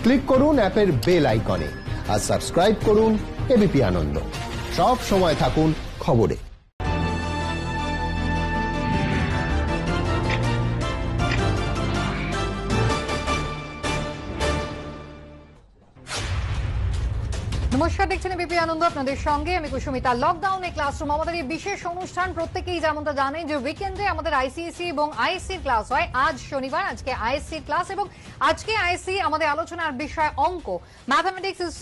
Click করুন অ্যাপের bell আইকনে আর সাবস্ক্রাইব করুন এবিপি আনন্দ। সব সময় থাকুন খবরে। নমস্কার, দেখছেন এবিপি আনন্দ, আপনাদের সঙ্গে আমি কুসুমিতা। লকডাউনে ক্লাসরুম আমাদের এই বিশেষ অনুষ্ঠান, প্রত্যেকেই যেমনটা জানেন যে উইকেন্ডে আমাদের আইসিএসসি এবং আইএসসির ক্লাস হয়। আজ শনিবার, আজকে আইএসসির ক্লাস এবং আজকে আইএসসি আমাদের আলোচনার বিষয় অঙ্ক। Mathematics is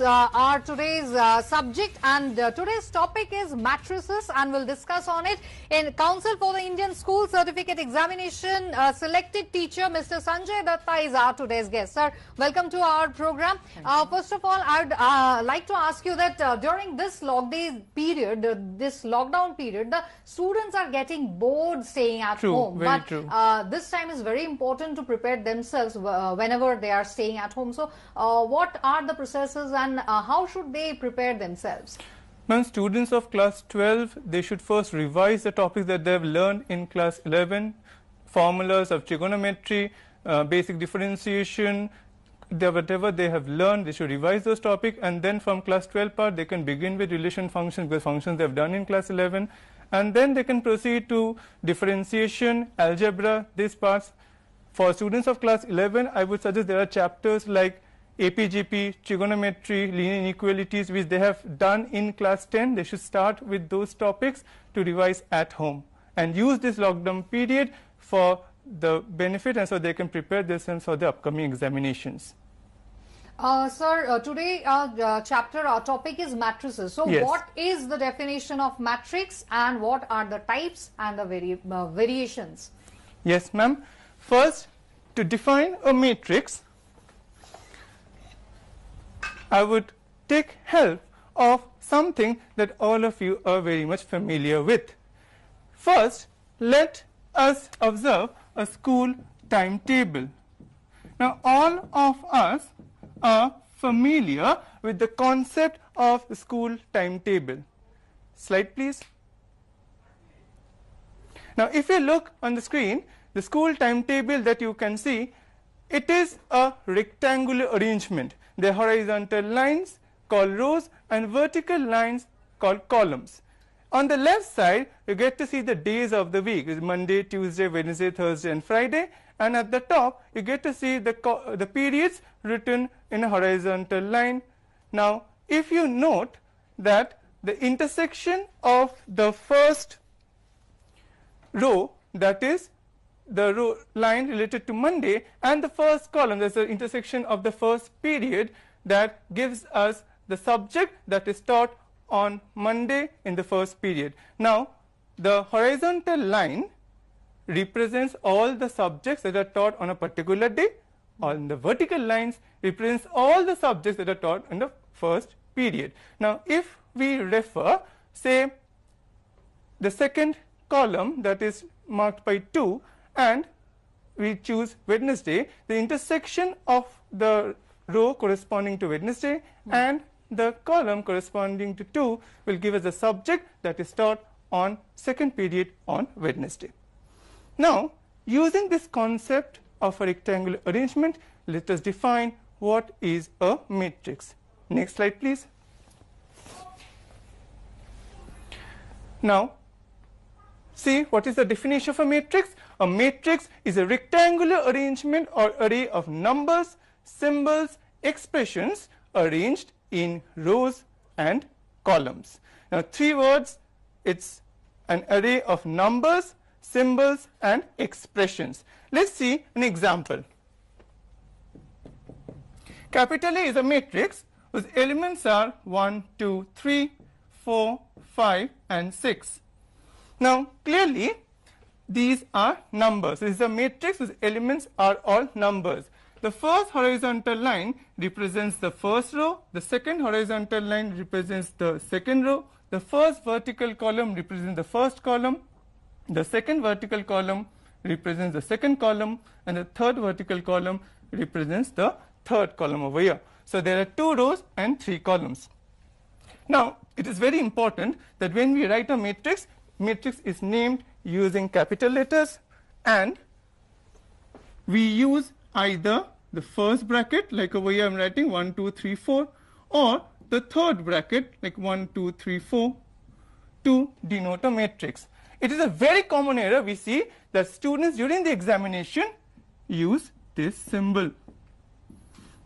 our today's subject and today's topic is matrices and we'll discuss on it. In Council for the Indian School Certificate Examination selected teacher Mr. Sanjay Datta is our today's guest. Sir, welcome to our program. First of all, I'd like to ask you that during this lockdown period, the students are getting bored staying at home. But this time is very important to prepare themselves whenever they are staying at home. So, what are the processes and how should they prepare themselves? Ma'am, students of class 12, they should first revise the topics that they have learned in class 11, formulas of trigonometry, basic differentiation, whatever they have learned, they should revise those topics, and then from class 12 part, they can begin with relation functions, because functions they have done in class 11, and then they can proceed to differentiation, algebra, these parts. For students of class 11, I would suggest there are chapters like APGP, trigonometry, linear inequalities, which they have done in class 10. They should start with those topics to revise at home and use this lockdown period for the benefit, and so they can prepare themselves for the upcoming examinations. Sir, today our topic is matrices. So, Yes. What is the definition of matrix and what are the types and the variations? Yes, ma'am. First, to define a matrix, I would take help of something that all of you are very much familiar with. First, let us observe a school timetable. Now, all of us are familiar with the concept of the school timetable. Slide, please. Now, if you look on the screen, the school timetable that you can see, it is a rectangular arrangement. The horizontal lines called rows and vertical lines called columns. On the left side, you get to see the days of the week. It's Monday, Tuesday, Wednesday, Thursday, and Friday. And at the top, you get to see the periods written in a horizontal line. Now, if you note that the intersection of the first row, that is the row line related to Monday, and the first column, there's the intersection of the first period, that gives us the subject that is taught on Monday in the first period. Now, the horizontal line represents all the subjects that are taught on a particular day, and the vertical lines represents all the subjects that are taught in the first period. Now, if we refer, say, the second column that is marked by 2, and we choose Wednesday, the intersection of the row corresponding to Wednesday and the column corresponding to 2 will give us a subject that is taught on second period on Wednesday. Now, using this concept of a rectangular arrangement, let us define what is a matrix. Next slide, please. Now, see, what is the definition of a matrix? A matrix is a rectangular arrangement or array of numbers, symbols, expressions arranged in rows and columns. Now, 3 words, it's an array of numbers, symbols, and expressions. Let's see an example. Capital A is a matrix whose elements are 1, 2, 3, 4, 5, and 6. Now, clearly, these are numbers. This is a matrix whose elements are all numbers. The first horizontal line represents the first row, the second horizontal line represents the second row, the first vertical column represents the first column, the second vertical column represents the second column, and the third vertical column represents the third column over here. So, there are 2 rows and 3 columns. Now, it is very important that when we write a matrix, matrix is named using capital letters, and we use either the first bracket, like over here I'm writing 1, 2, 3, 4, or the third bracket, like 1, 2, 3, 4, to denote a matrix. It is a very common error we see that students during the examination use this symbol.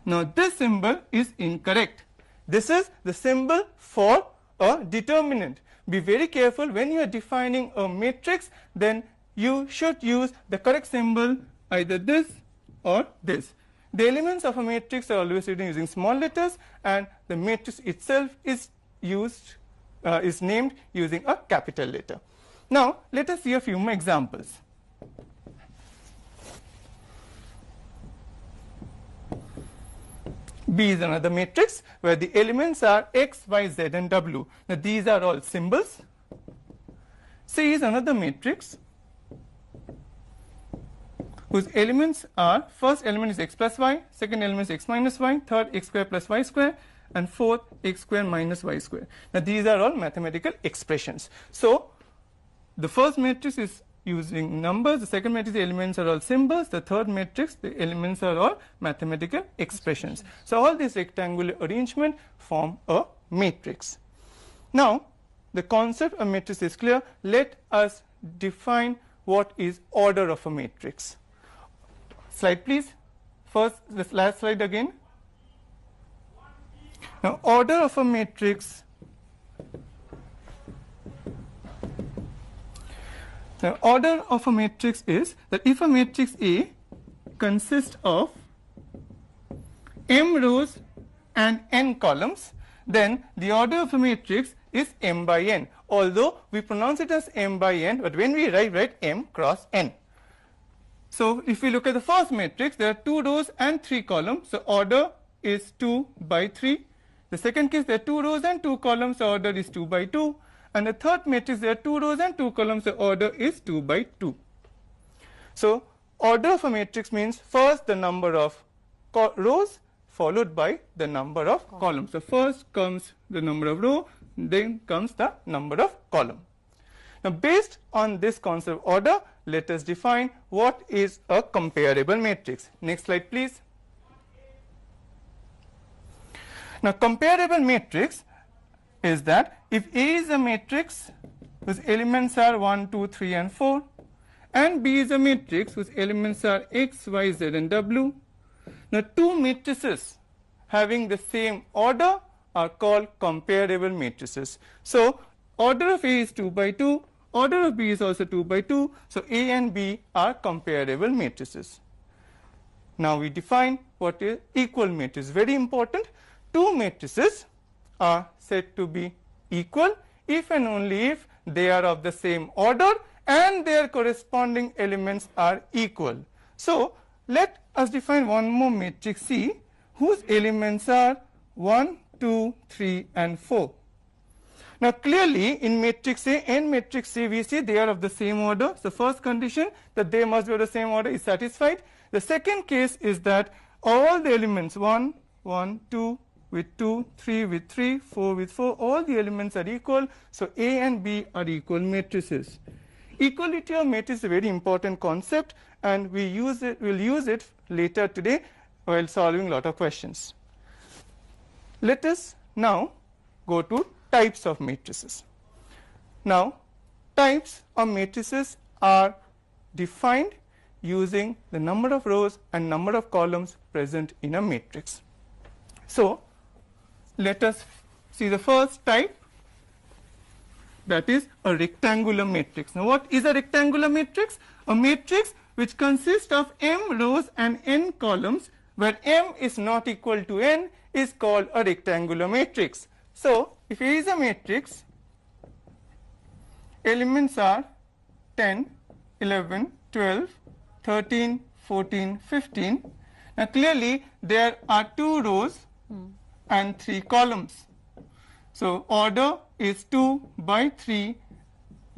Now this symbol is incorrect. This is the symbol for a determinant. Be very careful when you are defining a matrix, then you should use the correct symbol, either this or this. The elements of a matrix are always written using small letters, and the matrix itself is named using a capital letter. Now let us see a few more examples. B is another matrix where the elements are X, Y, Z, and W. Now these are all symbols. C is another matrix whose elements are, first element is X plus Y, second element is X minus Y, third X square plus Y square, and fourth X square minus Y square. Now these are all mathematical expressions. So the first matrix is using numbers, the second matrix, the elements are all symbols, the third matrix, the elements are all mathematical expressions. So all this rectangular arrangement form a matrix. Now the concept of matrix is clear. Let us define what is order of a matrix. Slide please. First, the last slide again. Now order of a matrix. The order of a matrix is that if a matrix A consists of m rows and n columns, then the order of a matrix is m by n, although we pronounce it as m by n, but when we write m cross n. So if we look at the first matrix, there are 2 rows and 3 columns, so order is 2 by 3. The second case, there are 2 rows and 2 columns, so order is 2 by 2. And the third matrix, there are 2 rows and 2 columns, the order is 2 by 2. So order of a matrix means first the number of rows followed by the number of columns. So first comes the number of row, then comes the number of column. Now based on this concept of order, let us define what is a comparable matrix. Next slide please. Now comparable matrix is that if A is a matrix whose elements are 1, 2, 3, and 4, and B is a matrix whose elements are X, Y, Z, and W, now two matrices having the same order are called comparable matrices. So order of A is 2 by 2, order of B is also 2 by 2, so A and B are comparable matrices. Now we define what is equal matrix. Very important. Two matrices are said to be equal if and only if they are of the same order and their corresponding elements are equal. So let us define one more matrix C whose elements are 1, 2, 3, and 4. Now clearly in matrix A and matrix C we see they are of the same order. So first condition that they must be of the same order is satisfied. The second case is that all the elements 1, 1, 2 with 2, 3 with 3, 4 with 4, all the elements are equal. So A and B are equal matrices. Equality of matrix is a very important concept, and we'll use it later today while solving a lot of questions. Let us now go to types of matrices. Now types of matrices are defined using the number of rows and number of columns present in a matrix. So let us see the first type, that is a rectangular matrix. Now what is a rectangular matrix? A matrix which consists of m rows and n columns, where m is not equal to n is called a rectangular matrix. So if it is a matrix, elements are 10, 11, 12, 13, 14, 15. Now clearly there are 2 rows and 3 columns. So order is 2 by 3.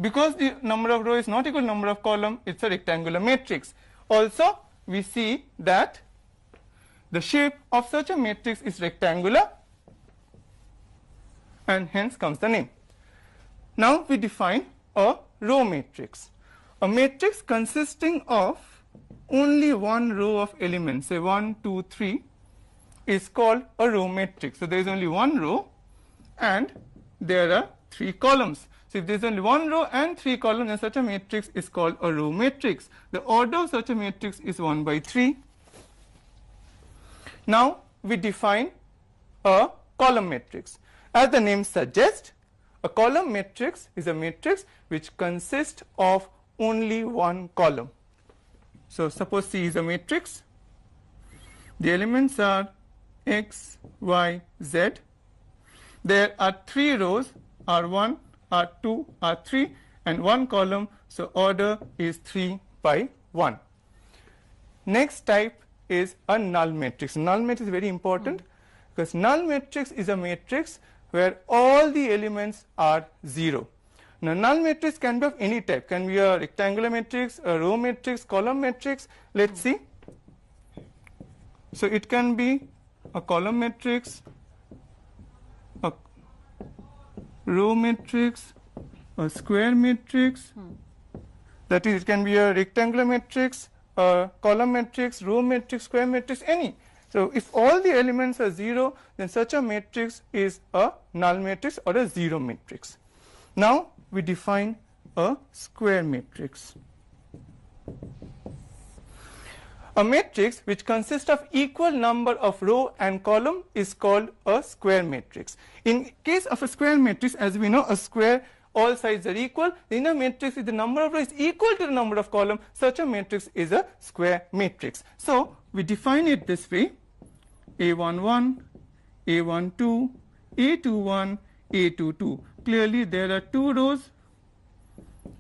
Because the number of rows is not equal to number of columns, it's a rectangular matrix. Also we see that the shape of such a matrix is rectangular, and hence comes the name. Now we define a row matrix. A matrix consisting of only one row of elements, say 1, 2, 3, is called a row matrix. So there is only one row and there are 3 columns. So if there is only one row and 3 columns, then such a matrix is called a row matrix. The order of such a matrix is 1 by 3. Now we define a column matrix. As the name suggests, a column matrix is a matrix which consists of only one column. So suppose C is a matrix. The elements are X, Y, Z. There are 3 rows, R1, R2, R3, and 1 column. So order is 3 by 1. Next type is a null matrix. Null matrix is very important because null matrix is a matrix where all the elements are 0. Now null matrix can be of any type, can be a rectangular matrix, a row matrix, column matrix. Let's see. So it can be a column matrix, a row matrix, a square matrix. That is, it can be a rectangular matrix, a column matrix, row matrix, square matrix, any. So if all the elements are 0, then such a matrix is a null matrix or a 0 matrix. Now we define a square matrix. A matrix which consists of equal number of row and column is called a square matrix. In case of a square matrix, as we know, a square, all sides are equal. In a matrix, if the number of rows is equal to the number of columns, such a matrix is a square matrix. So we define it this way: A11, A12, A21, A22. Clearly there are 2 rows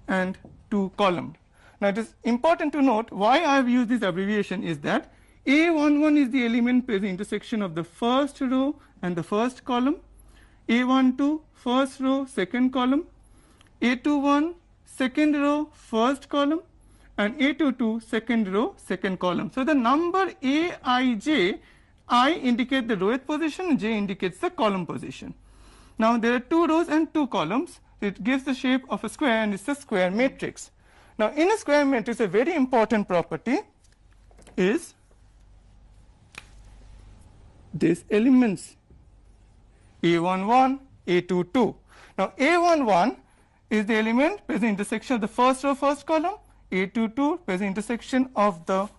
and 2 columns. Now it is important to note why I have used this abbreviation is that A11 is the element at the intersection of the first row and the first column, A12 first row, second column, A21 second row, first column, and A22 second row, second column. So the number Aij, I indicate the rowth position, J indicates the column position. Now there are 2 rows and 2 columns. It gives the shape of a square and it's a square matrix. Now in a square matrix, a very important property is these elements A11, A22. Now A11 is the element present intersection of the first row, first column, A22 present intersection of the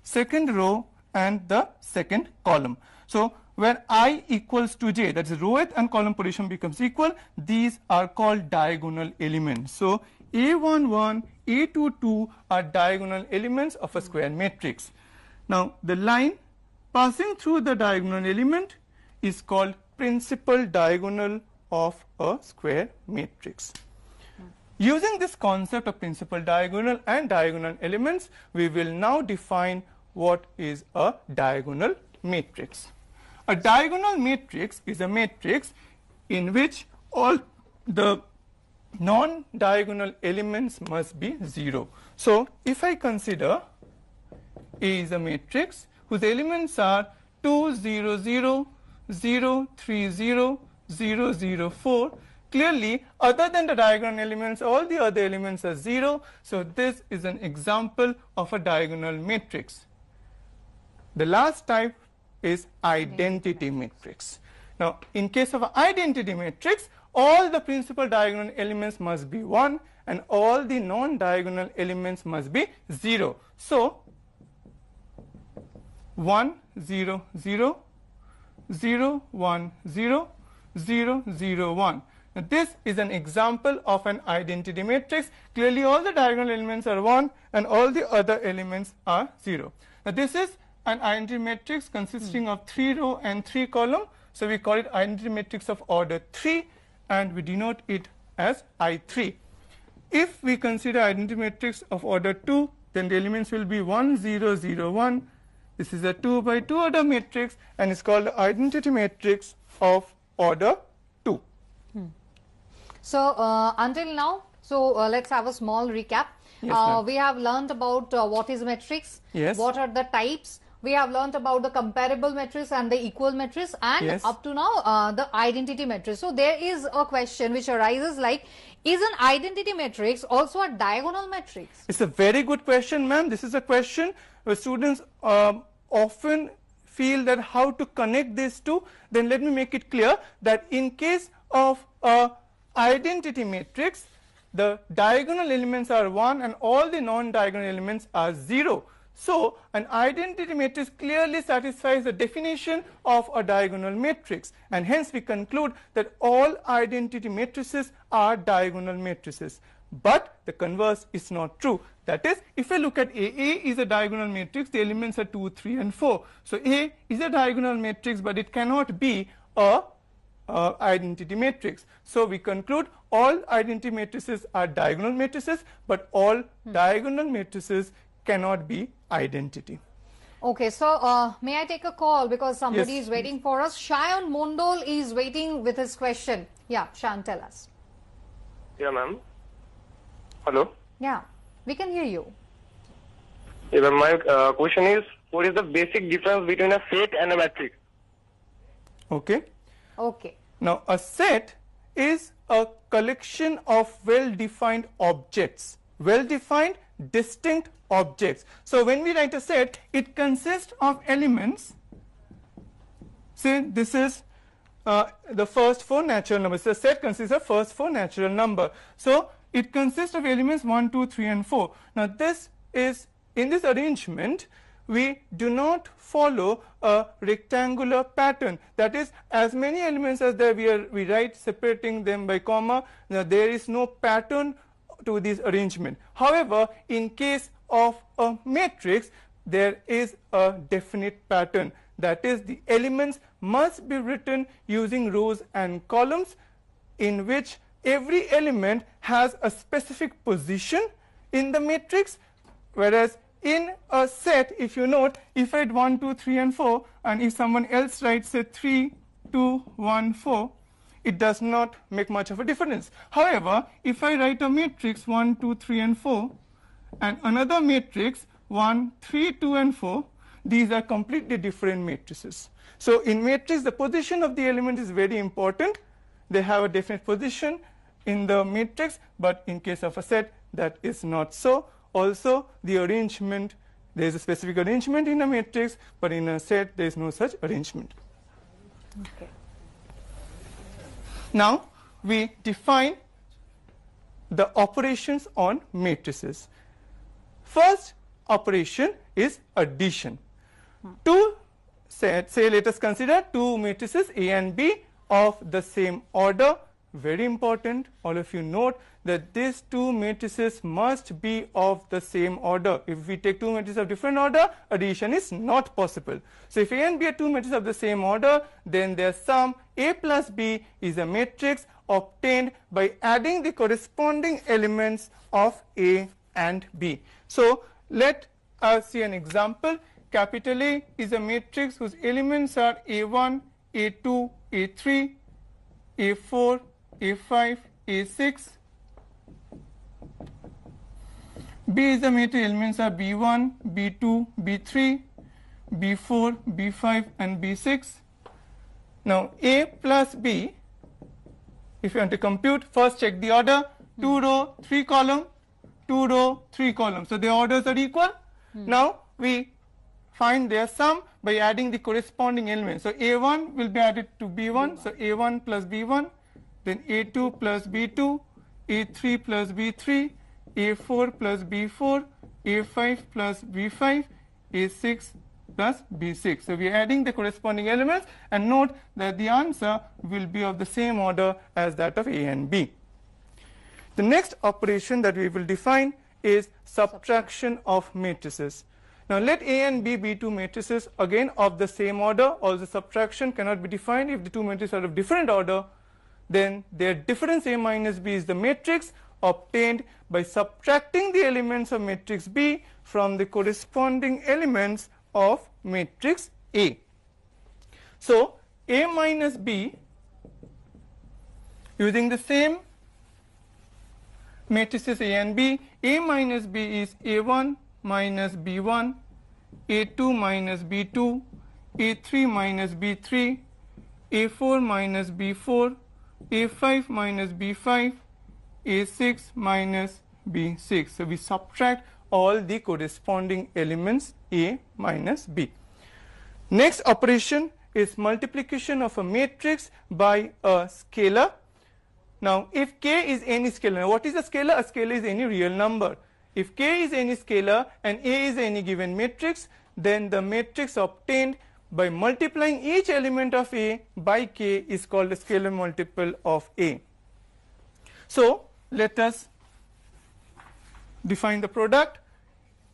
second row and the second column. So where I equals to j, that is rowth and column position becomes equal, these are called diagonal elements. So A11, A22 are diagonal elements of a square matrix. Now the line passing through the diagonal element is called principal diagonal of a square matrix. Using this concept of principal diagonal and diagonal elements, we will now define what is a diagonal matrix. A diagonal matrix is a matrix in which all the non-diagonal elements must be 0. So if I consider A is a matrix whose elements are 2, 0, 0, 0, 3, 0, 0, 0, 4, clearly other than the diagonal elements, all the other elements are 0. So this is an example of a diagonal matrix. The last type is identity matrix. Now in case of an identity matrix, all the principal diagonal elements must be 1 and all the non-diagonal elements must be 0. So 1, 0, 0, 0, 1, 0, 0, 0, 1. Now this is an example of an identity matrix. Clearly all the diagonal elements are 1 and all the other elements are 0. Now this is an identity matrix consisting of 3 row and 3 column. So we call it identity matrix of order 3 and we denote it as I3. If we consider identity matrix of order 2, then the elements will be 1, 0, 0, 1. This is a 2 by 2 order matrix and it's called the identity matrix of order 2. So until now, let's have a small recap. Yes, we have learned about what is matrix, Yes. what are the types, We have learnt about the comparable matrix and the equal matrix, and Yes. up to now the identity matrix. So there is a question which arises like, is an identity matrix also a diagonal matrix? It's a very good question, ma'am. This is a question where students often feel that how to connect these two. Then let me make it clear that in case of a identity matrix, the diagonal elements are 1 and all the non-diagonal elements are 0. So an identity matrix clearly satisfies the definition of a diagonal matrix, and hence we conclude that all identity matrices are diagonal matrices. But the converse is not true. That is, if I look at A is a diagonal matrix, the elements are 2, 3 and 4. So A is a diagonal matrix, but it cannot be a identity matrix. So we conclude all identity matrices are diagonal matrices, but all diagonal matrices cannot be identity. Okay, so may I take a call because somebody Yes, is waiting for us. Shayan Mondol is waiting with his question. Yeah, Shayan, tell us. Yeah, ma'am. Hello. Yeah, we can hear you. Yeah, ma'am, my question is, what is the basic difference between a set and a matrix? Okay. Okay. Now a set is a collection of well-defined objects, well-defined distinct objects. So when we write a set, it consists of elements. Say this is the first 4 natural numbers. The set consists of first 4 natural number. So it consists of elements 1, 2, 3 and 4. Now this is, in this arrangement, we do not follow a rectangular pattern. That is, as many elements as there we write separating them by comma. Now there is no pattern to this arrangement. However, in case of a matrix, there is a definite pattern. That is, the elements must be written using rows and columns, in which every element has a specific position in the matrix, whereas in a set, if you note, if I write 1, 2, 3 and 4, and if someone else writes say 3, 2, 1, 4, it does not make much of a difference. However, if I write a matrix 1, 2, 3 and 4 and another matrix 1, 3, 2 and 4, these are completely different matrices. So in matrix, the position of the element is very important. They have a definite position in the matrix, but in case of a set, that is not so. Also, the arrangement, there is a specific arrangement in a matrix, but in a set there is no such arrangement. Okay. Now we define the operations on matrices. First operation is addition. Two sets, say let us consider two matrices A and B of the same order. Very important, all of you note that these two matrices must be of the same order. If we take two matrices of different order, addition is not possible. So if A and B are two matrices of the same order, then their sum A plus B is a matrix obtained by adding the corresponding elements of A and B. So let us see an example. Capital A is a matrix whose elements are A1, A2, A3, A4, A5, A6. B is the matrix, elements are B1, B2, B3, B4, B5 and B6. Now A plus B, if you want to compute, first check the order, 2 row, 3 column, 2 row, 3 column. So the orders are equal. Now we find their sum by adding the corresponding elements. So A1 will be added to B1, so A1 plus B1, then A2 plus B2, A3 plus B3, A4 plus B4, A5 plus B5, A6 plus B6. So we are adding the corresponding elements, and note that the answer will be of the same order as that of A and B. The next operation that we will define is subtraction of matrices. Now let A and B be two matrices again of the same order. Also subtraction cannot be defined if the two matrices are of different order. Then their difference A minus B is the matrix obtained by subtracting the elements of matrix B from the corresponding elements of matrix A. So A minus B, using the same matrices A and B, A minus B is A1 minus B1, A2 minus B2, A3 minus B3, A4 minus B4, A5 minus B5, A6 minus B6. So we subtract all the corresponding elements A minus B. Next operation is multiplication of a matrix by a scalar. Now, if k is any scalar, now what is a scalar? A scalar is any real number. If k is any scalar and A is any given matrix, then the matrix obtained by multiplying each element of A by k is called a scalar multiple of A. So, let us define the product.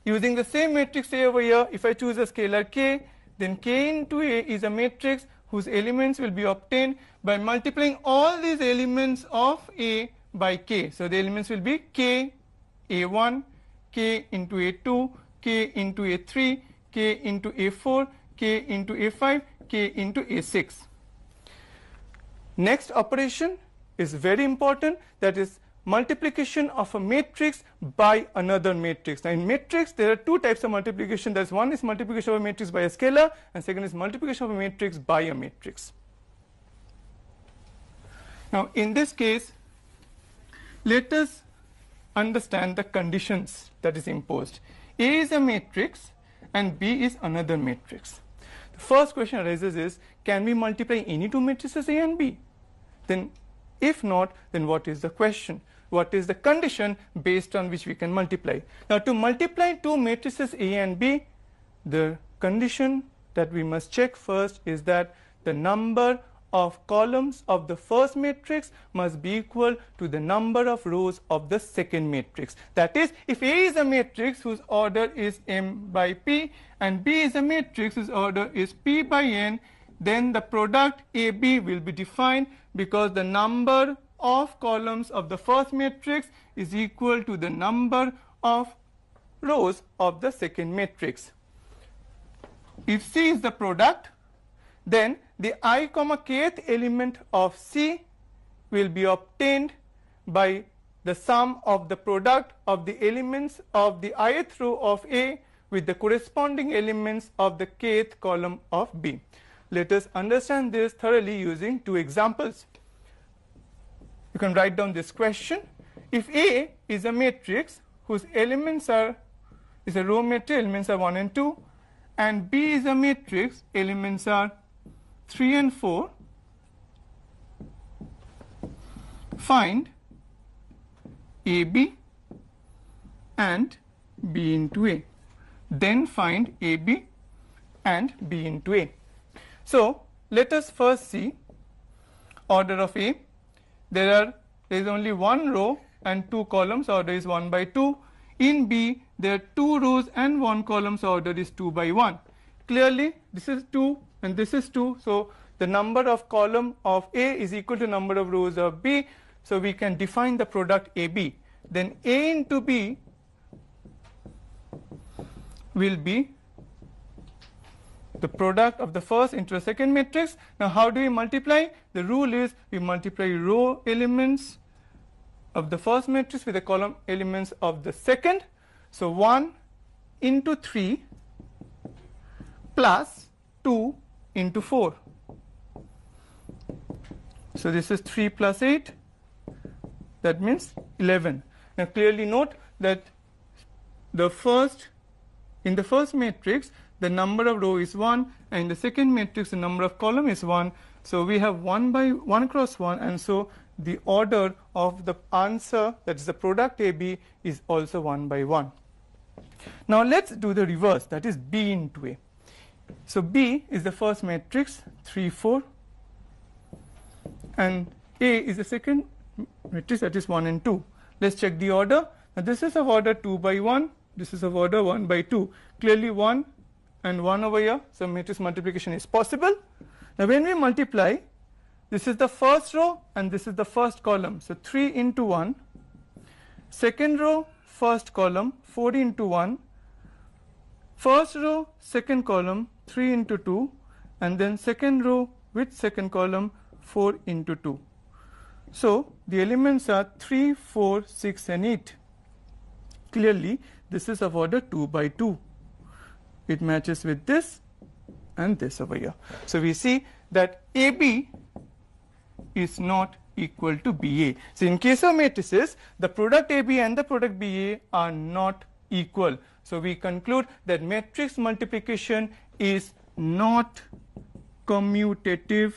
Using the same matrix A over here, if I choose a scalar k, then k into A is a matrix whose elements will be obtained by multiplying all these elements of A by k. So, the elements will be k, A1, k into A2, k into A3, k into A4, k into A5, k into A6. Next operation is very important, that is multiplication of a matrix by another matrix. Now, in matrix there are two types of multiplication. That's one is multiplication of a matrix by a scalar, and second is multiplication of a matrix by a matrix. Now, in this case, let us understand the conditions that is imposed. A is a matrix and B is another matrix. The first question arises is, can we multiply any two matrices A and B? Then if not, then what is the question? What is the condition based on which we can multiply? Now, to multiply two matrices A and B, the condition that we must check first is that the number of columns of the first matrix must be equal to the number of rows of the second matrix. That is, if A is a matrix whose order is m by p and B is a matrix whose order is p by n, then the product AB will be defined because the number of columns of the first matrix is equal to the number of rows of the second matrix. If C is the product, then the I comma kth element of C will be obtained by the sum of the product of the elements of the ith row of A with the corresponding elements of the kth column of B. Let us understand this thoroughly using two examples. You can write down this question. If A is a matrix whose elements is a row matrix, elements are 1 and 2, and B is a matrix, elements are 3 and 4, find AB and B into A. Then find AB and B into A. So, let us first see order of A. There is only one row and two columns, order is 1 by 2. In B, there are 2 rows and 1 column, so order is 2 by 1. Clearly, this is 2 and this is 2. So, the number of column of A is equal to number of rows of B. So, we can define the product AB. Then A into B will be the product of the first into the second matrix. Now, how do we multiply? The rule is we multiply row elements of the first matrix with the column elements of the second. So, 1 into 3 plus 2 into 4. So, this is 3 plus 8, that means 11. Now, clearly note that in the first matrix the number of row is 1, and in the second matrix the number of column is 1. So, we have 1 by 1 cross 1, and so the order of the answer, that is the product AB, is also 1 by 1. Now, let us do the reverse, that is B into A. So, B is the first matrix 3, 4, and A is the second matrix, that is 1 and 2. Let us check the order. Now, this is of order 2 by 1, this is of order 1 by 2. Clearly 1 and 1 over here, so matrix multiplication is possible. Now, when we multiply, this is the first row and this is the first column. So, 3 into 1, second row, first column, 4 into 1, first row, second column, 3 into 2, and then second row with second column, 4 into 2. So, the elements are 3, 4, 6 and 8. Clearly, this is of order 2 by 2. it matches with this and this over here. So we see that AB is not equal to BA. So in case of matrices, the product AB and the product BA are not equal. So we conclude that matrix multiplication is not commutative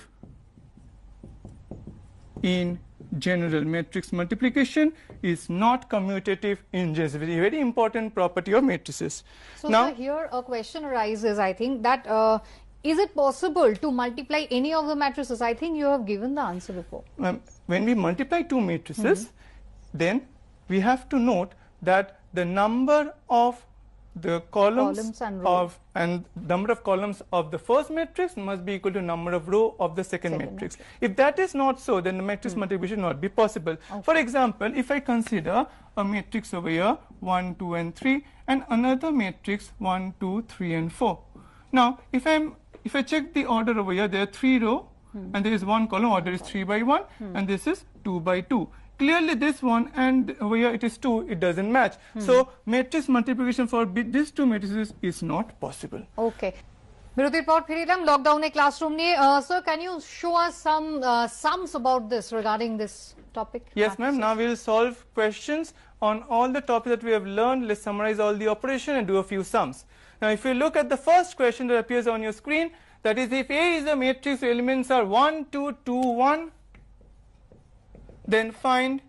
in general. Matrix multiplication is not commutative in general. Very, very important property of matrices. So now, sir, here a question arises, I think, that is it possible to multiply any of the matrices? I think you have given the answer before. when we multiply two matrices, then we have to note that the number of the columns and number of columns of the first matrix must be equal to number of row of the second matrix. If that is not so, then the matrix multiplication will not be possible. For example, if I consider a matrix over here 1, 2 and 3 and another matrix 1, 2, 3 and 4. Now if I check the order over here, there are 3 row and there is 1 column, order is 3 by 1 and this is 2 by 2. Clearly this one and over here it is 2, it doesn't match. So matrix multiplication for these two matrices is not possible. Okay. বিরতির পর ফিরে এলাম লকডাউনে classroom নিয়ে sir, can you show us some sums about this regarding this topic? Yes ma'am, now we will solve questions on all the topics that we have learned. Let's summarize all the operation and do a few sums. Now if you look at the first question that appears on your screen, that is, if A is a matrix, elements are 1, 2, 2, 1, then find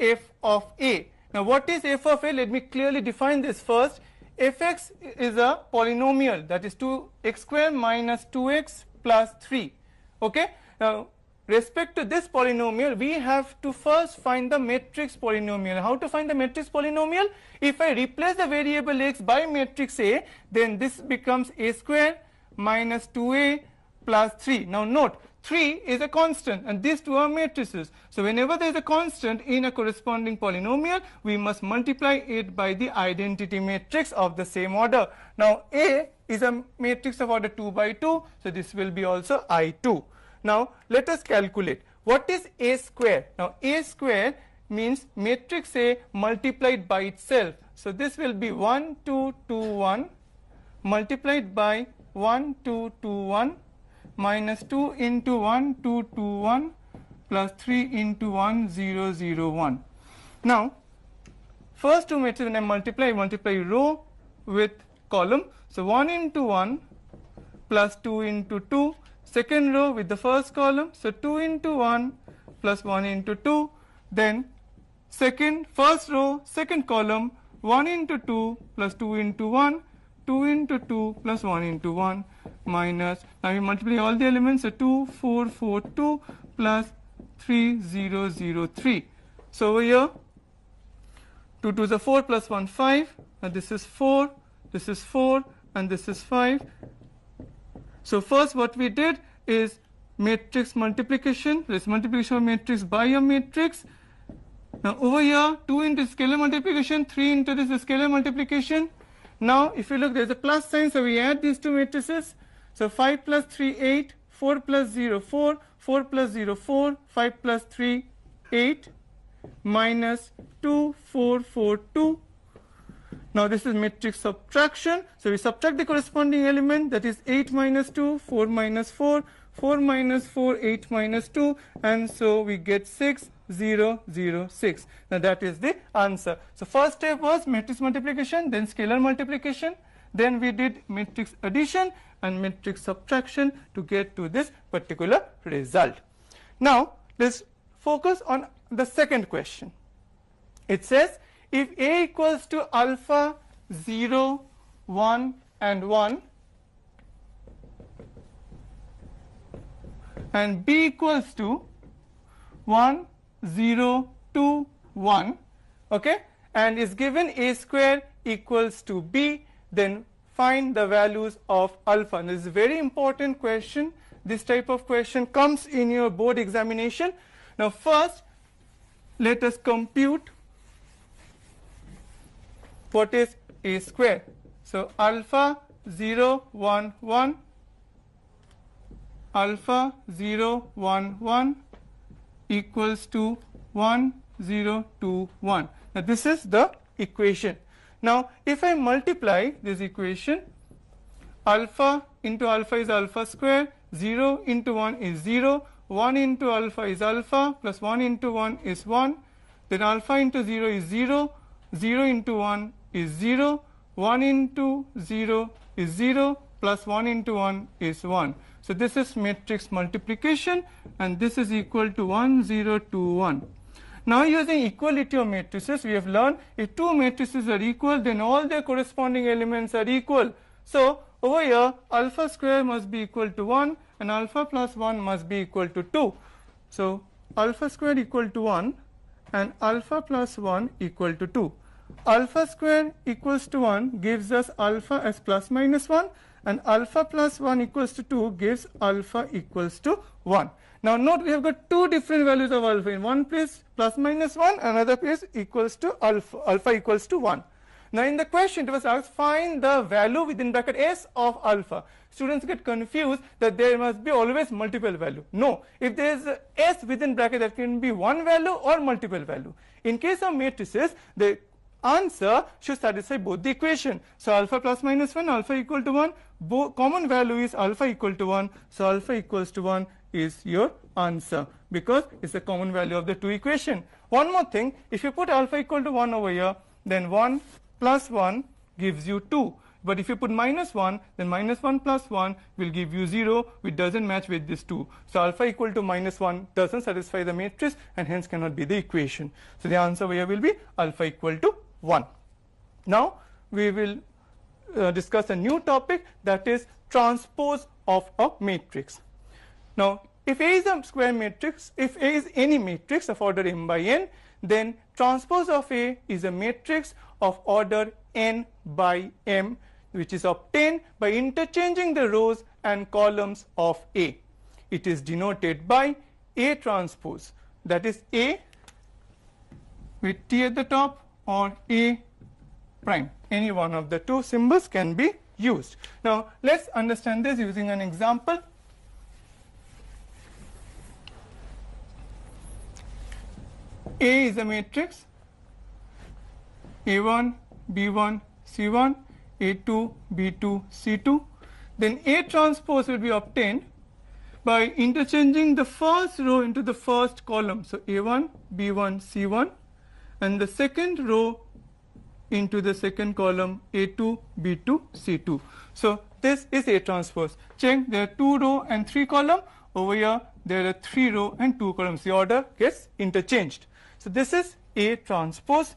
f of A. Now what is f of A? Let me clearly define this first. Fx is a polynomial, that is 2x square minus 2x plus 3. Okay. Now respect to this polynomial, we have to first find the matrix polynomial. How to find the matrix polynomial? If I replace the variable x by matrix A, then this becomes A square minus 2A plus 3. Now note, 3 is a constant and these two are matrices. So whenever there is a constant in a corresponding polynomial, we must multiply it by the identity matrix of the same order. Now A is a matrix of order 2 by 2, so this will be also I2. Now let us calculate. What is A square? Now A square means matrix A multiplied by itself. So this will be 1, 2, 2, 1 multiplied by 1, 2, 2, 1 minus 2 into 1, 2, 2, 1 plus 3 into 1, 0, 0, 1. Now, first two matrices when I multiply row with column. So 1 into 1 plus 2 into 2. Second row with the first column. So 2 into 1 plus 1 into 2. Then first row, second column, 1 into 2 plus 2 into 1. 2 into 2 plus 1 into 1 minus, now we multiply all the elements, so 2, 4, 4, 2 plus 3, 0, 0, 3. So over here, 2 2 is a 4 plus 1, 5, and this is 4, and this is 5. So first what we did is matrix multiplication, this multiplication of matrix by a matrix. Now over here, 2 into scalar multiplication, 3 into this is scalar multiplication. Now if you look, there is a plus sign, so we add these two matrices. So 5 plus 3, 8, 4 plus 0, 4, 4 plus 0, 4, 5 plus 3, 8, minus 2, 4, 4, 2. Now this is matrix subtraction. So we subtract the corresponding element, that is 8 minus 2, 4 minus 4, 4 minus 4, 8 minus 2, and so we get 6, 0, 0, 6. Now that is the answer. So first step was matrix multiplication, then scalar multiplication, then we did matrix addition and matrix subtraction to get to this particular result. Now let's focus on the second question. It says if A equals to alpha 0, 1 and 1 and B equals to 1, 0, 2, 1, okay, and is given A square equals to B, then find the values of alpha. And this is a very important question. This type of question comes in your board examination. Now first let us compute what is A square. So alpha 0, 1, 1, alpha 0, 1, 1 equals to 1, 0, 2, 1. Now this is the equation. Now, if I multiply this equation, alpha into alpha is alpha square, 0 into 1 is 0, 1 into alpha is alpha, plus 1 into 1 is 1, then alpha into 0 is 0, 0 into 1 is 0, 1 into 0 is 0, plus 1 into 1 is 1. So this is matrix multiplication, and this is equal to 1, 0, 2, 1. Now, using equality of matrices, we have learned if two matrices are equal, then all their corresponding elements are equal. So over here, alpha square must be equal to 1 and alpha plus 1 must be equal to 2. So alpha square equal to 1 and alpha plus 1 equal to 2. Alpha square equals to 1 gives us alpha as plus minus 1, and alpha plus 1 equals to 2 gives alpha equals to 1. Now note, we have got two different values of alpha. In one place plus minus 1, another place equals to alpha equals to 1. Now in the question it was asked, find the value within bracket s of alpha. Students get confused that there must be always multiple value. No, if there is s within bracket, that can be one value or multiple value. In case of matrices, the answer should satisfy both the equation. So alpha plus minus 1, alpha equal to 1, common value is alpha equal to 1, so alpha equals to 1 is your answer, because it's the common value of the two equation. One more thing, if you put alpha equal to 1 over here, then 1 plus 1 gives you 2. But if you put minus 1, then minus 1 plus 1 will give you 0, which doesn't match with this 2. So alpha equal to minus 1 doesn't satisfy the matrix and hence cannot be the equation. So the answer here will be alpha equal to 1. Now we will discuss a new topic, that is transpose of a matrix. Now if A is a square matrix, if A is any matrix of order m by n, then transpose of A is a matrix of order n by m, which is obtained by interchanging the rows and columns of A. It is denoted by A transpose, that is A with T at the top or A prime. Any one of the two symbols can be used. Now let's understand this using an example. A is a matrix, A1, B1, C1, A2, B2, C2. Then A transpose will be obtained by interchanging the first row into the first column. So A1, B1, C1, and the second row into the second column, A2, B2, C2. So this is A transpose. Check, there are 2 row and 3 column. Over here there are 3 row and 2 columns. The order gets interchanged. So this is A transpose.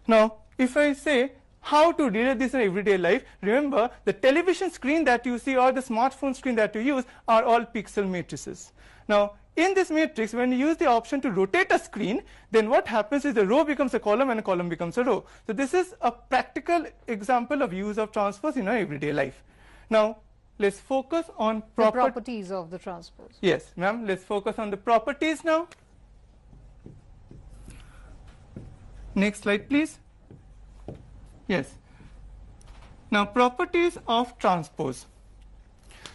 Now if I say how to relate this in everyday life, remember the television screen that you see or the smartphone screen that you use are all pixel matrices. Now in this matrix, when you use the option to rotate a screen, then what happens is the row becomes a column and a column becomes a row. So this is a practical example of use of transpose in our everyday life. Now let's focus on the properties of the transpose. Yes, ma'am, let's focus on the properties now. Next slide, please. Yes. Now properties of transpose.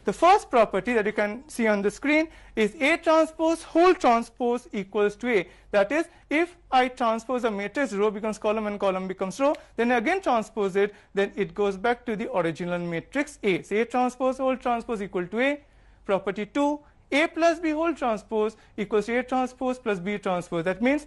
The first property that you can see on the screen is A transpose whole transpose equals to A. That is, if I transpose a matrix, row becomes column and column becomes row, then again transpose it, then it goes back to the original matrix A. So A transpose whole transpose equal to A. Property 2, A plus B whole transpose equals to A transpose plus B transpose. That means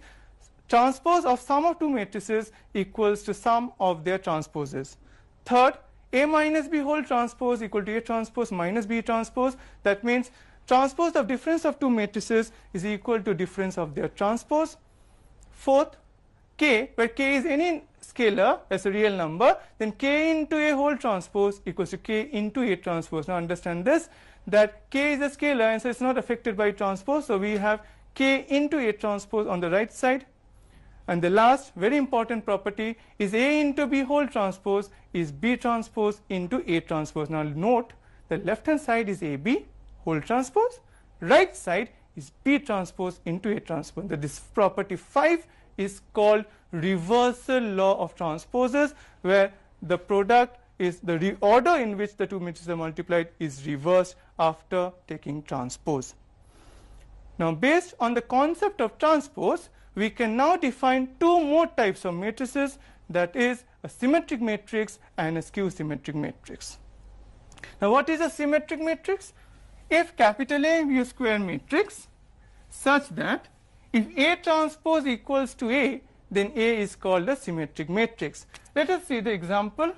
transpose of sum of two matrices equals to sum of their transposes. Third, A minus B whole transpose equal to A transpose minus B transpose. That means transpose of difference of two matrices is equal to difference of their transpose. Fourth, K, where K is any scalar as a real number, then K into A whole transpose equals to K into A transpose. Now understand this, that K is a scalar and so it's not affected by transpose. So we have K into A transpose on the right side. And the last very important property is A into B whole transpose is B transpose into A transpose. Now note, the left hand side is AB whole transpose, right side is B transpose into A transpose. This property 5 is called reversal law of transposes, where the product is the order in which the two matrices are multiplied is reversed after taking transpose. Now based on the concept of transpose, we can now define two more types of matrices, that is a symmetric matrix and a skew symmetric matrix. Now what is a symmetric matrix? If capital A be a square matrix such that if A transpose equals to A, then A is called a symmetric matrix. Let us see the example.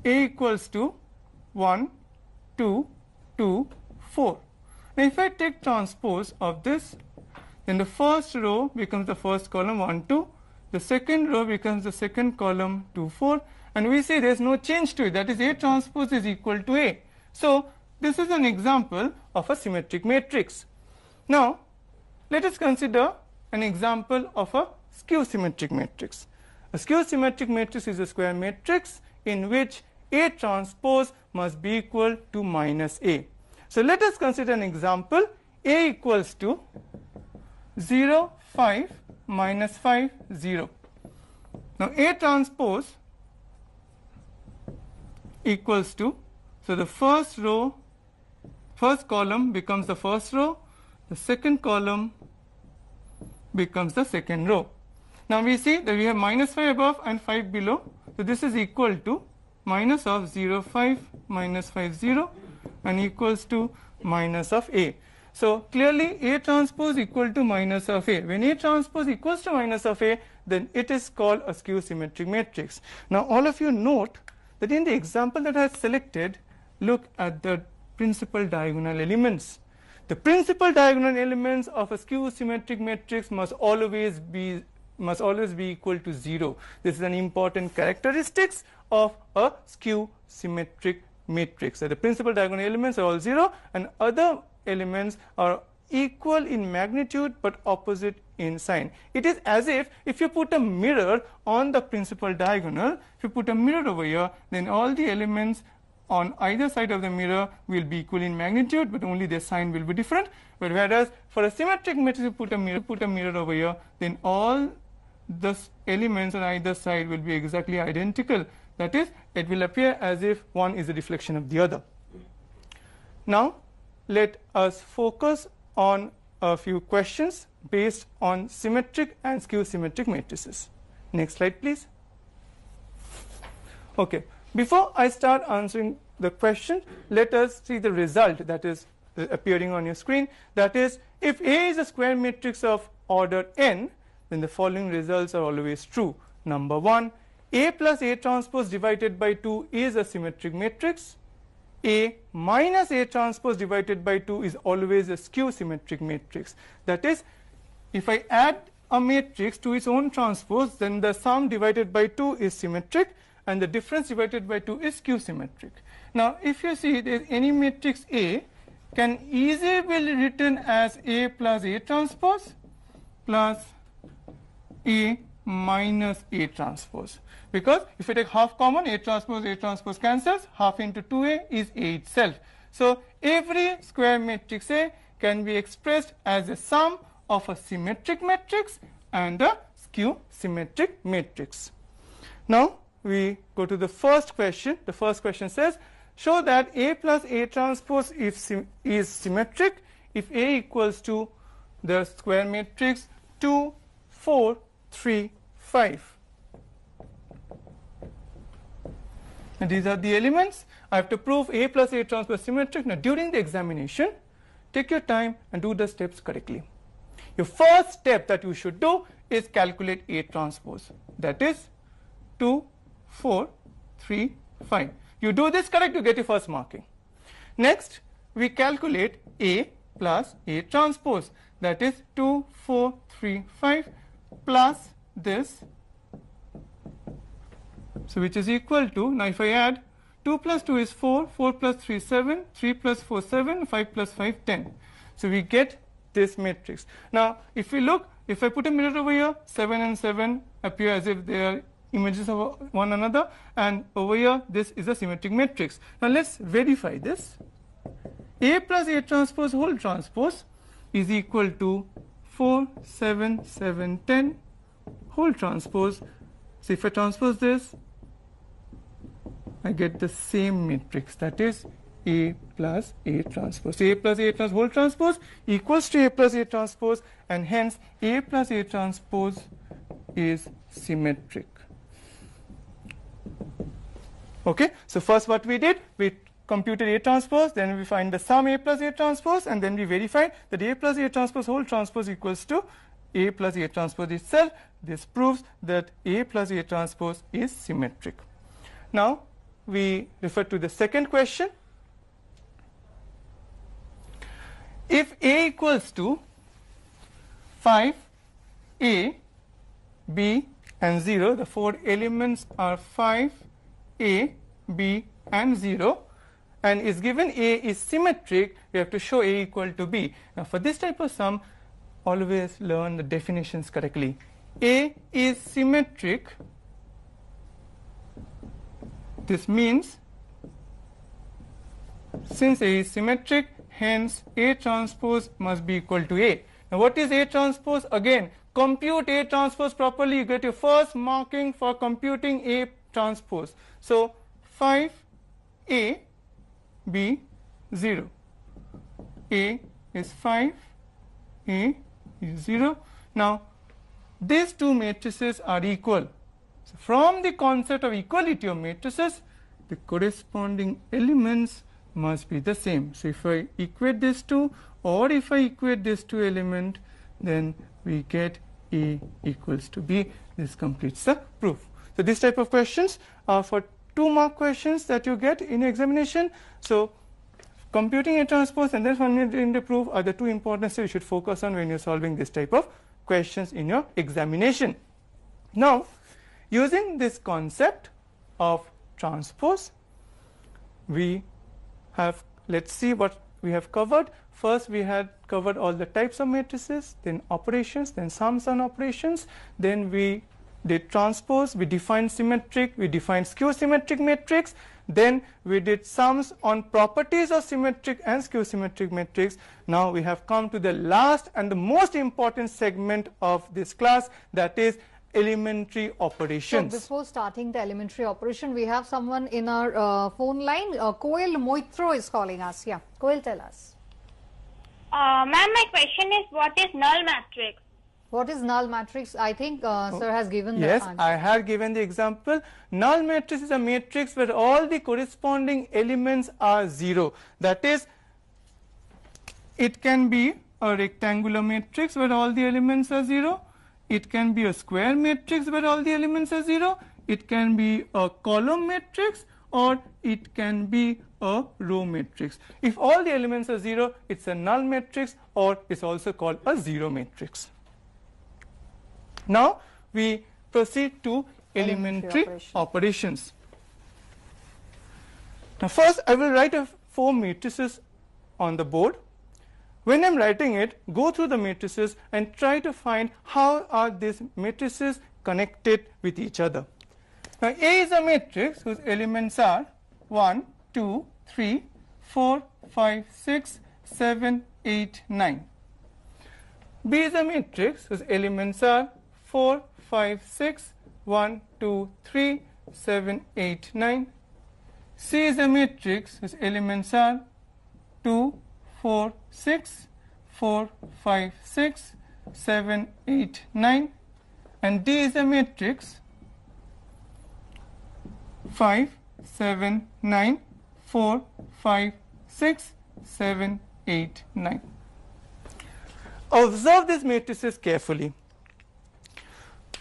A equals to 1, 2, 2, 4. Now if I take transpose of this, then the first row becomes the first column 1, 2, the second row becomes the second column 2, 4, and we see there is no change to it, that is A transpose is equal to A. So this is an example of a symmetric matrix. Now let us consider an example of a skew symmetric matrix. A skew symmetric matrix is a square matrix in which A transpose must be equal to minus A. So let us consider an example. A equals to 0, 5, minus 5, 0. Now A transpose equals to, so the first column becomes the first row, the second column becomes the second row. Now we see that we have minus 5 above and 5 below. So this is equal to minus of 0, 5, minus 5, 0, and equals to minus of A. So clearly A transpose equal to minus of A. When A transpose equals to minus of A, then it is called a skew symmetric matrix. Now all of you note that in the example that I have selected, look at the principal diagonal elements. The principal diagonal elements of a skew symmetric matrix must always be equal to 0. This is an important characteristics of a skew symmetric matrix. So the principal diagonal elements are all 0 and other elements are equal in magnitude but opposite in sign. It is as if you put a mirror on the principal diagonal, if you put a mirror over here, then all the elements on either side of the mirror will be equal in magnitude, but only their sign will be different. But whereas for a symmetric matrix, you put a mirror over here, then all the elements on either side will be exactly identical. That is, it will appear as if one is a reflection of the other. Now let us focus on a few questions based on symmetric and skew symmetric matrices. Next slide, please. Okay, before I start answering the question, let us see the result that is appearing on your screen. That is, if A is a square matrix of order n, then the following results are always true. Number 1, A plus A transpose divided by 2 is a symmetric matrix. A minus A transpose divided by 2 is always a skew symmetric matrix. That is, if I add a matrix to its own transpose, then the sum divided by 2 is symmetric and the difference divided by 2 is skew symmetric. Now if you see there is any matrix A can easily be written as A plus A transpose plus A minus A transpose, because if you take half common, A transpose cancels, half into 2A is A itself. So every square matrix A can be expressed as a sum of a symmetric matrix and a skew symmetric matrix. Now we go to the first question. The first question says, show that A plus A transpose is symmetric if A equals to the square matrix 2, 4, 3, 5. And these are the elements. I have to prove A plus A transpose symmetric. Now during the examination, take your time and do the steps correctly. Your first step that you should do is calculate A transpose. That is 2, 4, 3, 5. You do this correct, you get your first marking. Next, we calculate A plus A transpose. That is 2, 4, 3, 5 plus this. So which is equal to, now if I add 2 plus 2 is 4, 4 plus 3 is 7, 3 plus 4 7, 5 plus 5 10. So we get this matrix. Now if we look, if I put a mirror over here, 7 and 7 appear as if they are images of one another, and over here this is a symmetric matrix. Now let's verify this. A plus A transpose whole transpose is equal to 4, 7, 7, 10 whole transpose. So if I transpose this, I get the same matrix, that is A plus A transpose. A plus A transpose whole transpose equals to A plus A transpose, and hence A plus A transpose is symmetric. Okay, so first what we did, we computed A transpose, then we find the sum A plus A transpose, and then we verified that A plus A transpose whole transpose equals to A plus A transpose itself. This proves that A plus A transpose is symmetric. Now we refer to the second question. If A equals to 5, A, B and 0, the four elements are 5, A, B and 0, and is given A is symmetric, we have to show A equal to B. Now for this type of sum, always learn the definitions correctly. A is symmetric. This means since A is symmetric, hence A transpose must be equal to A. Now what is A transpose? Again, compute A transpose properly. You get your first marking for computing A transpose. So 5 A, B, 0. A is 5, A is 0. Now these two matrices are equal. So from the concept of equality of matrices, the corresponding elements must be the same. So if I equate these two, or if I equate these two elements, then we get A equals to B. This completes the proof. So this type of questions are for 2-mark questions that you get in examination. So computing A transpose and then finding the proof are the two important things you should focus on when you're solving this type of questions in your examination. Now, using this concept of transpose, we have, let's see what we have covered. First we had covered all the types of matrices, then operations, then sums and operations, then we did transpose, we defined symmetric, we defined skew symmetric matrix, then we did sums on properties of symmetric and skew symmetric matrix. Now we have come to the last and the most important segment of this class, that is elementary operations. So before starting the elementary operation, we have someone in our phone line. Koel Moitro is calling us. Yeah, Koel, tell us. Ma'am, my question is, what is null matrix? What is null matrix? I think sir has given the Yes, answer. I have given the example. Null matrix is a matrix where all the corresponding elements are 0. That is, it can be a rectangular matrix where all the elements are 0. It can be a square matrix where all the elements are 0. It can be a column matrix, or it can be a row matrix. If all the elements are 0, it's a null matrix, or it's also called a 0 matrix. Now we proceed to elementary operations. Now first I will write 4 matrices on the board. When I'm writing it, go through the matrices and try to find how are these matrices connected with each other. Now A is a matrix whose elements are 1, 2, 3, 4, 5, 6, 7, 8, 9. B is a matrix whose elements are 4, 5, 6, 1, 2, 3, 7, 8, 9. C is a matrix whose elements are 2, 4, 6, 4, 5, 6, 7, 8, 9. And D is a matrix 5, 7, 9, 4, 5, 6, 7, 8, 9. Observe these matrices carefully.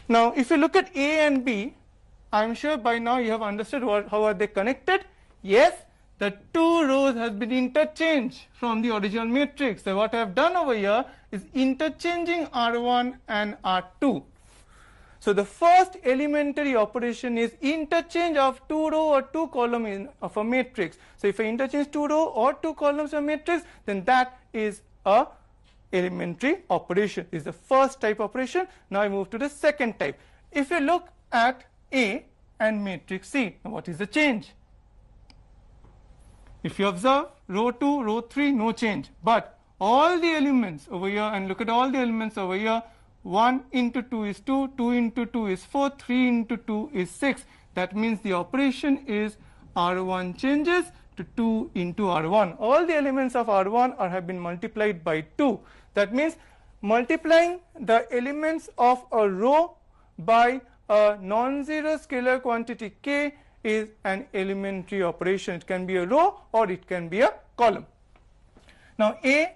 Now, if you look at A and B, I am sure by now you have understood how are they connected. Yes, the 2 rows has been interchanged from the original matrix. So what I have done over here is interchanging R1 and R2. So the first elementary operation is interchange of 2 row or 2 column of a matrix. So if I interchange 2 row or 2 columns of a matrix, then that is a elementary operation. Is the first type operation. Now I move to the second type. If you look at A and matrix C, now what is the change? If you observe row 2, row 3, no change. But all the elements over here, and look at all the elements over here, 1 into 2 is 2, 2 into 2 is 4, 3 into 2 is 6. That means the operation is R1 changes to 2 into R1. All the elements of R1 have been multiplied by 2. That means multiplying the elements of a row by a non-zero scalar quantity k is an elementary operation. It can be a row or it can be a column. Now A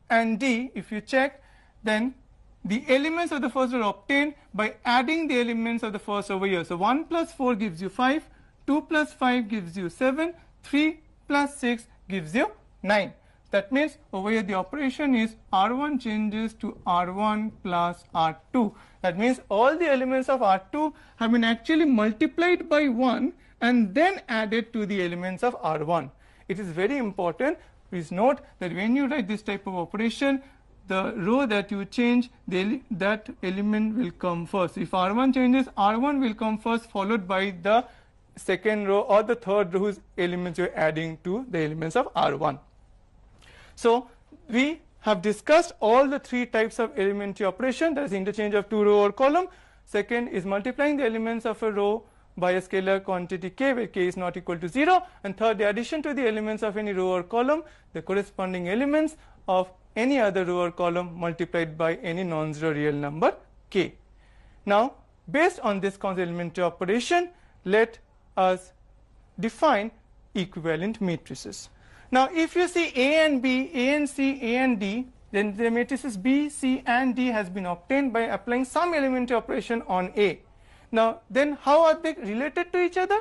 and D, if you check, then the elements of the first row are obtained by adding the elements of the first over here. So 1 plus 4 gives you 5, 2 plus 5 gives you 7, 3 plus 6 gives you 9. That means over here the operation is R1 changes to R1 plus R2. That means all the elements of R2 have been actually multiplied by 1 and then added to the elements of R1. It is very important. Please note that when you write this type of operation, the row that you change, that element will come first. If R1 changes, R1 will come first, followed by the second row or the third row whose elements you are adding to the elements of R1. So we have discussed all the three types of elementary operation. That is interchange of two row or column. Second is multiplying the elements of a row by a scalar quantity k, where k is not equal to 0. And third, the addition to the elements of any row or column, the corresponding elements of any other row or column multiplied by any non-zero real number k. Now, based on this concept elementary operation, let us define equivalent matrices. Now, if you see A and B, A and C, A and D, then the matrices B, C and D has been obtained by applying some elementary operation on A. Now, then how are they related to each other?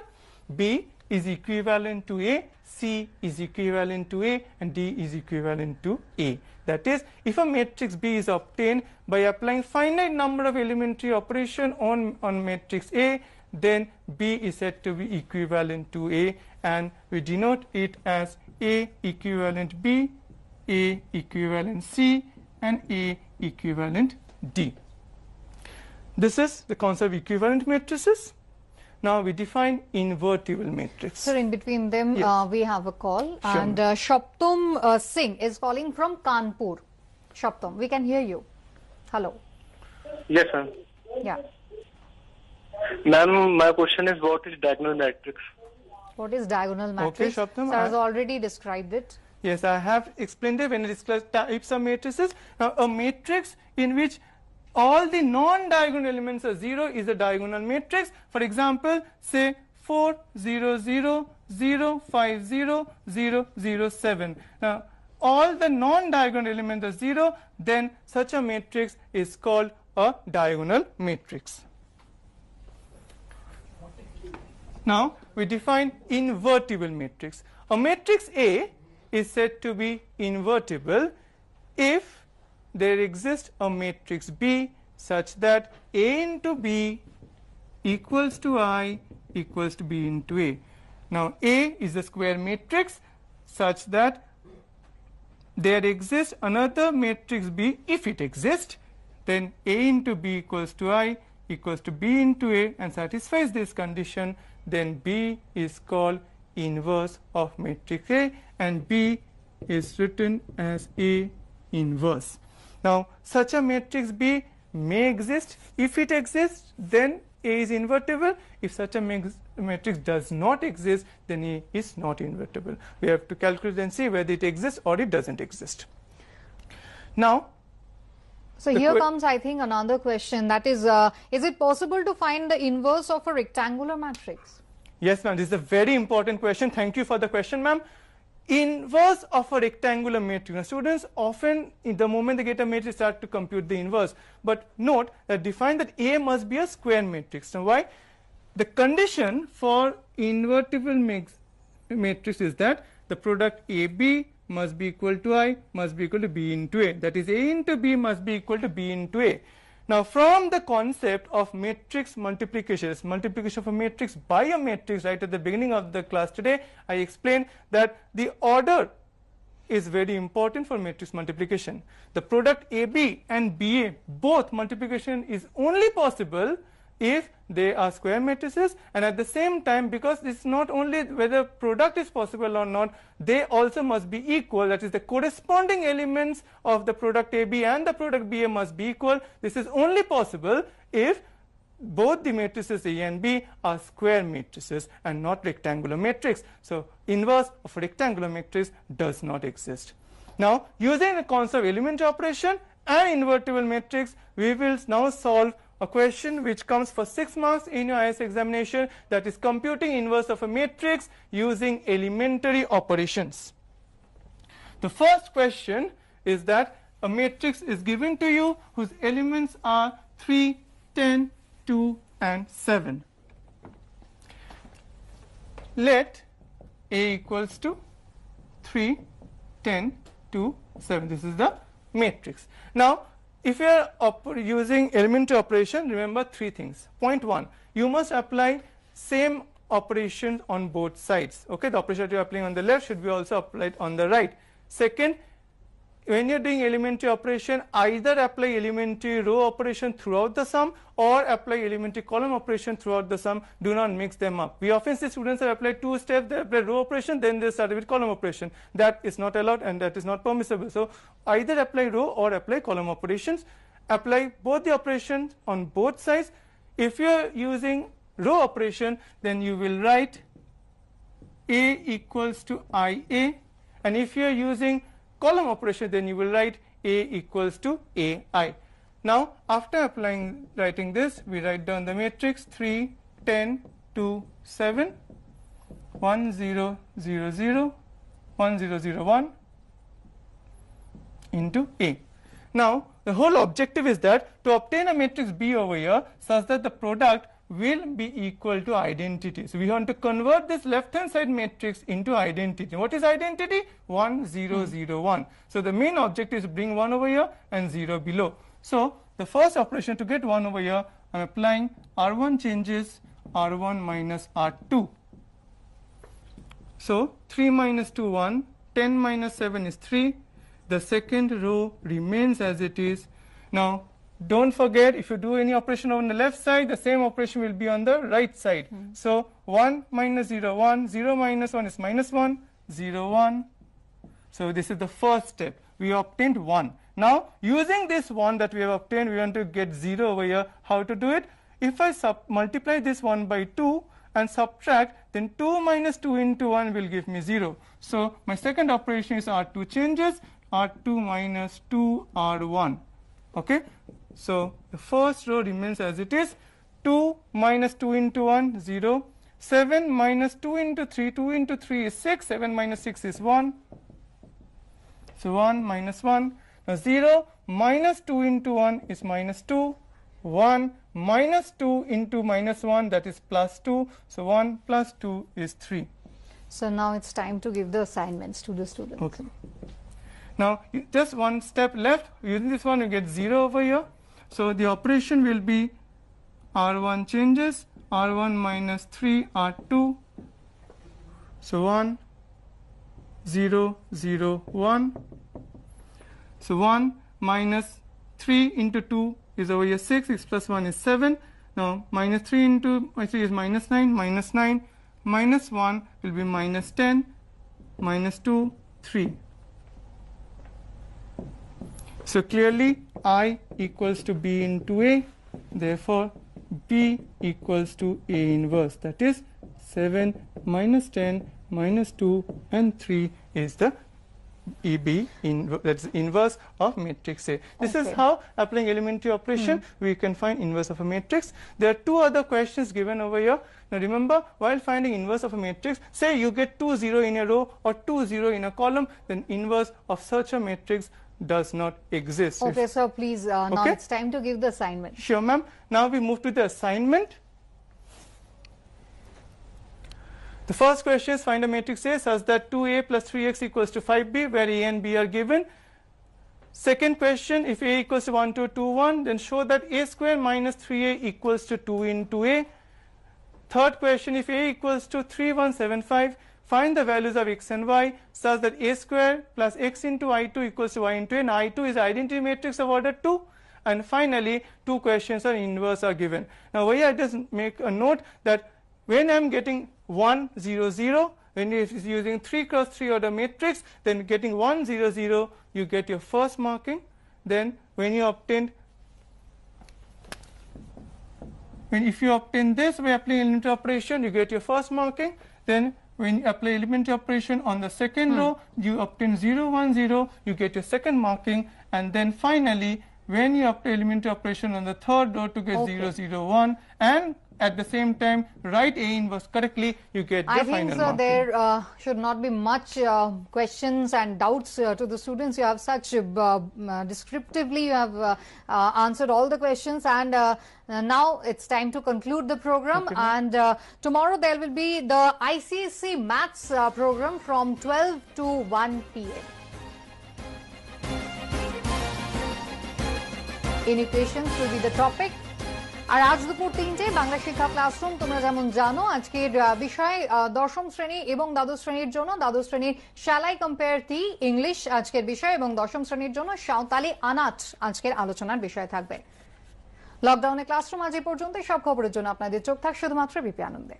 B is equivalent to A, C is equivalent to A, and D is equivalent to A. That is, if a matrix B is obtained by applying finite number of elementary operation on matrix A, then B is said to be equivalent to A, and we denote it as A equivalent B, A equivalent C, and A equivalent D. This is the concept of equivalent matrices. Now we define invertible matrix. Sir, in between them, Yes. we have a call, Sure. and Shoptum Singh is calling from Kanpur. Shoptum, we can hear you. Hello. Yes, ma'am. Yeah. Ma'am, my question is, what is diagonal matrix? What is diagonal matrix? Shoptum, Sir has already described it. Yes, I have explained it when I discussed types of matrices. Now, a matrix in which all the non-diagonal elements are 0 is a diagonal matrix. For example, say 4, 0, 0, 0, 5, 0, 0, 0, 7. Now, all the non-diagonal elements are 0, then such a matrix is called a diagonal matrix. Now, we define invertible matrix. A matrix A is said to be invertible if there exists a matrix B such that A into B equals to I equals to B into A. Now, A is a square matrix such that there exists another matrix B. If it exists, then A into B equals to I equals to B into A and satisfies this condition, then B is called inverse of matrix A, and B is written as A inverse. Now, such a matrix B may exist. If it exists, then A is invertible. If such a matrix does not exist, then A is not invertible. We have to calculate and see whether it exists or it doesn't exist. Now, So here comes, I think, another question. That is it possible to find the inverse of a rectangular matrix? yes, ma'am, this is a very important question. Thank you for the question, ma'am. Inverse of a rectangular matrix. Now, students often, in the moment they get a matrix, start to compute the inverse. But note that define that A must be a square matrix. Now, why? The condition for invertible matrix is that the product AB must be equal to I, must be equal to B into A. That is, A into B must be equal to B into A. Now, from the concept of matrix multiplication of a matrix by a matrix right at the beginning of the class today, I explained that the order is very important for matrix multiplication. The product AB and BA, both multiplication is only possible if they are square matrices, and at the same time, because this is not only whether product is possible or not, they also must be equal. That is, the corresponding elements of the product AB and the product BA must be equal. This is only possible if both the matrices A and B are square matrices and not rectangular matrix. So, inverse of a rectangular matrix does not exist. Now, using the concept of elementary operation and invertible matrix, we will now solve a question which comes for 6 marks in your IS examination, that is computing inverse of a matrix using elementary operations. The first question is that a matrix is given to you whose elements are 3, 10, 2 and 7. Let A equals to 3, 10, 2, 7. This is the matrix. Now, if you are using elementary operation, remember 3 things. Point 1, you must apply same operation on both sides. Okay, the operation that you are applying on the left should be also applied on the right. Second, when you are doing elementary operation, either apply elementary row operation throughout the sum or apply elementary column operation throughout the sum. Do not mix them up. We often see students have applied 2 steps, they apply row operation, then they start with column operation. That is not allowed and that is not permissible. So either apply row or apply column operations. Apply both the operations on both sides. If you are using row operation, then you will write A equals to IA, and if you are using column operation, then you will write A equals to AI. Now, after writing this, we write down the matrix 3, 10, 2, 7, 1, 0, 0, 0, 1, 0, 0, 1 into A. Now, the whole objective is that to obtain a matrix B over here such that the product will be equal to identity. So we want to convert this left hand side matrix into identity. What is identity? 1, 0, 0, 1. So the main objective is to bring 1 over here and 0 below. So the first operation to get 1 over here, I am applying R1 changes R1 minus R2. So 3 minus 2, 1, 10 minus 7 is 3. The second row remains as it is. Now don't forget, if you do any operation on the left side, the same operation will be on the right side. So 1 minus 0, 1, 0 minus 1 is minus 1, 0, 1. So this is the first step. We obtained 1. Now using this 1 that we have obtained, we want to get 0 over here. How to do it? If I multiply this 1 by 2 and subtract, then 2 minus 2 into 1 will give me 0. So my second operation is R2 changes, R2 minus 2 R1. Okay. So the first row remains as it is. 2 minus 2 into 1, 0. 7 minus 2 into 3, 2 into 3 is 6. 7 minus 6 is 1. So 1 minus 1. Now 0 minus 2 into 1 is minus 2. 1 minus 2 into minus 1, that is plus 2. So 1 plus 2 is 3. So now it's time to give the assignments to the students. Okay. Now just one step left. Using this one, you get 0 over here. So the operation will be R1 changes, R1 minus 3, R2. So 1, 0, 0, 1. So 1 minus 3 into 2 is over here 6, 6 plus 1 is 7. Now minus 3 into 3 is minus 9, minus 9, minus 1 will be minus 10, minus 2, 3. So clearly I equals to B into A, therefore B equals to A inverse, that is 7 minus 10 minus 2 and 3 is the EB, that's the inverse of matrix A. This is how, applying elementary operation, we can find inverse of a matrix. There are 2 other questions given over here. Now remember, while finding inverse of a matrix, say you get 2, 0 in a row or 2, 0 in a column, then inverse of such a matrix does not exist. Okay, so please, now it's time to give the assignment. Sure, ma'am. Now we move to the assignment. The first question is find a matrix A such that 2A plus 3x equals to 5B, where A and B are given. Second question, if A equals to 1, 2, 2, 1, then show that A square minus 3A equals to 2 into A. Third question, if A equals to 3, 1, 7, 5, find the values of x and y such that A square plus x into I2 equals to y into A, and I2 is identity matrix of order 2. And finally, 2 questions on inverse are given. Now, over here I just make a note that when I am getting 1, 0, 0, when it is using 3 cross 3 order matrix, then getting 1, 0, 0, you get your first marking. Then when you obtain, if you obtain this by applying elementary operation, you get your first marking. Then when you apply elementary operation on the second row, you obtain 0, 1, 0, you get your second marking. And then finally, when you apply elementary operation on the third row to get Okay. 0, 0, 1, and at the same time write A inverse correctly, you get the I think final mark. there should not be much questions and doubts to the students. You have such descriptively you have answered all the questions, and now it's time to conclude the program. Okay. And tomorrow there will be the ICSC Maths program from 12 to 1 p.m. Inequations will be the topic. আর আজ দুপুর 3টে বাংলা শিক্ষা classroom তোমরা যেমন জানো আজকের বিষয় দশম শ্রেণী এবং দ্বাদশ শ্রেণীর জন্য দ্বাদশ শ্রেণীর shall I compare the English আজকের বিষয় এবং দশম শ্রেণীর জন্য সাঁওতালি আনাচ আজকের আলোচনার বিষয় থাকবে। লকডাউনে ক্লাসরুম আজ এই পর্যন্ত। সব খবরের জন্য আপনাদের চোখ থাক শুধুমাত্র বিপি আনন্দে।